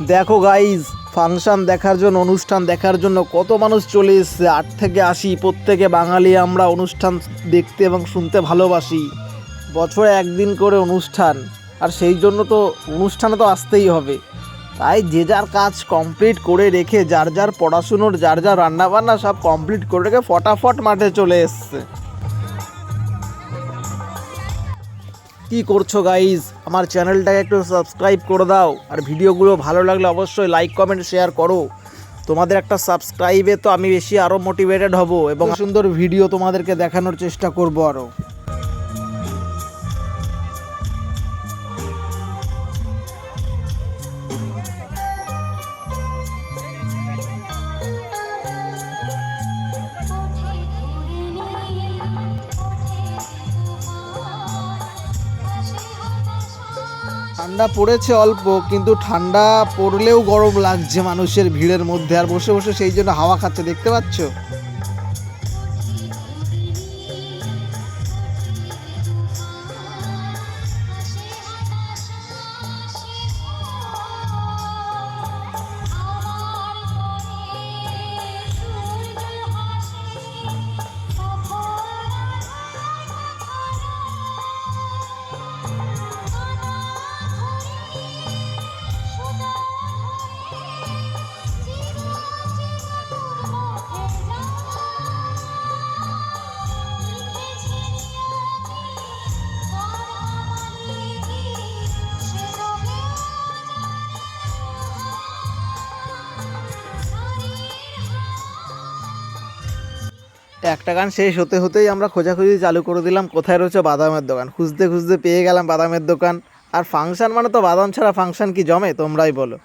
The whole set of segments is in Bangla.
দেখো গাইজ, ফাংশন দেখার জন্য, অনুষ্ঠান দেখার জন্য কত মানুষ চলে এসছে। 8 থেকে 80 প্রত্যেকে বাঙালি আমরা অনুষ্ঠান দেখতে এবং শুনতে ভালোবাসি। বছরে একদিন করে অনুষ্ঠান, আর সেই জন্য তো অনুষ্ঠানে তো আসতেই হবে। তাই যে যার কাজ কমপ্লিট করে রেখে, যার যার পড়াশুনোর, যার যার রান্নাবান্না সব কমপ্লিট করে রেখে ফটাফট মাঠে চলে এসছে। কি করছো গাইজ? আমার চ্যানেলটাকে একটু সাবস্ক্রাইব করে দাও, আর ভিডিওগুলো ভালো লাগলে অবশ্যই লাইক কমেন্ট শেয়ার করো। তোমাদের একটা সাবস্ক্রাইবে তো আমি বেশি আরও মোটিভেটেড হব এবং সুন্দর ভিডিও তোমাদেরকে দেখানোর চেষ্টা করব আরও। ঠান্ডা পড়েছে অল্প, কিন্তু ঠান্ডা পড়লেও গরম লাগছে মানুষের ভিড়ের মধ্যে, আর বসে বসে সেই জন্য হাওয়া খাচ্ছে, দেখতে পাচ্ছ। একটা গান শেষ হতে হতেই আমরা খোঁজাখুঁজি চালু করে দিলাম কোথায় রয়েছে বাদামের দোকান। খুঁজতে খুঁজতে পেয়ে গেলাম বাদামের দোকান। আর ফাংশন মানে তো বাদাম ছাড়া ফাংশন কি জমে, তোমরাই বলো।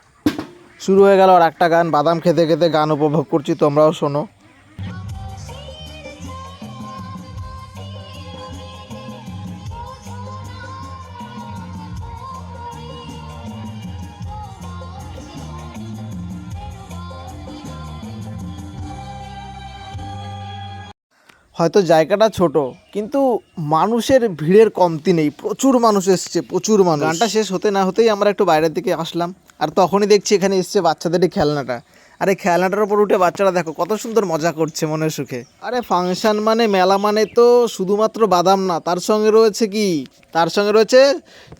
শুরু হয়ে গেল আর একটা গান। বাদাম খেতে খেতে গান উপভোগ করছি, তোমরাও শোনো। হয়তো জায়গাটা ছোট, কিন্তু মানুষের ভিড়ের কমতি নেই। প্রচুর মানুষ এসছে, প্রচুর মানুষ। গানটা শেষ হতে না হতেই আমরা একটু বাইরের দিকে আসলাম, আর তখনই দেখছি এখানে এসছে বাচ্চাদের এই খেলনাটা। আর এই খেলনাটার উপর উঠে বাচ্চারা দেখো কত সুন্দর মজা করছে মনের সুখে। আরে ফাংশন মানে, মেলা মানে তো শুধুমাত্র বাদাম না, তার সঙ্গে রয়েছে কি, তার সঙ্গে রয়েছে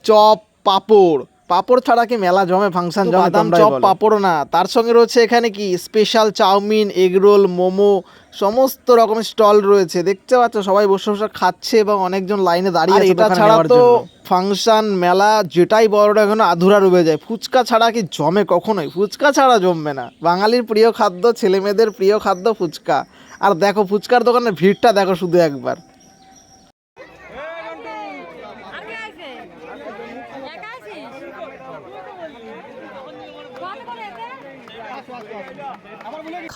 চপ, পাঁপড়। পাঁপড় ছাড়া কি মেলা জমে, ফাংশন জমে? বাদাম চপ পাঁপড় না, তার সঙ্গে রয়েছে এখানে কি স্পেশাল চাউমিন, এগরোল, মোমো, সমস্ত রকমের স্টল রয়েছে। দেখতে পাচ্ছ সবাই বসে বসে খাচ্ছে এবং অনেকজন লাইনে দাঁড়িয়ে আছে। এটা ছাড়া তো ফাংশন মেলা যেটাই বড় না কেন আধুরা রয়ে যায়। ফুচকা ছাড়া কি জমে? কখনোই ফুচকা ছাড়া জমবে না। বাঙালির প্রিয় খাদ্য, ছেলে মেয়েদের প্রিয় খাদ্য ফুচকা। আর দেখো ফুচকার দোকানের ভিড়টা দেখো শুধু একবার।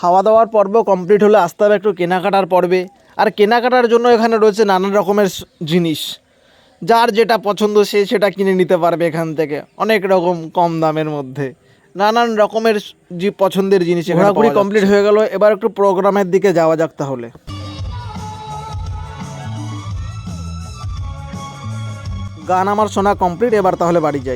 খাওয়া দাওয়ার পর্ব কমপ্লিট হলে আসতে হবে একটু কেনাকাটার পর্বে। আর কেনাকাটার জন্য এখানে রয়েছে নানান রকমের জিনিস। যার যেটা পছন্দ সে সেটা কিনে নিতে পারবে এখান থেকে, অনেক রকম কম দামের মধ্যে নানান রকমের যে পছন্দের জিনিস। ঘোরাঘুরি কমপ্লিট হয়ে গেল, এবার একটু প্রোগ্রামের দিকে যাওয়া যাক তাহলে। গান আমার শোনা কমপ্লিট, এবার তাহলে বাড়ি যাই।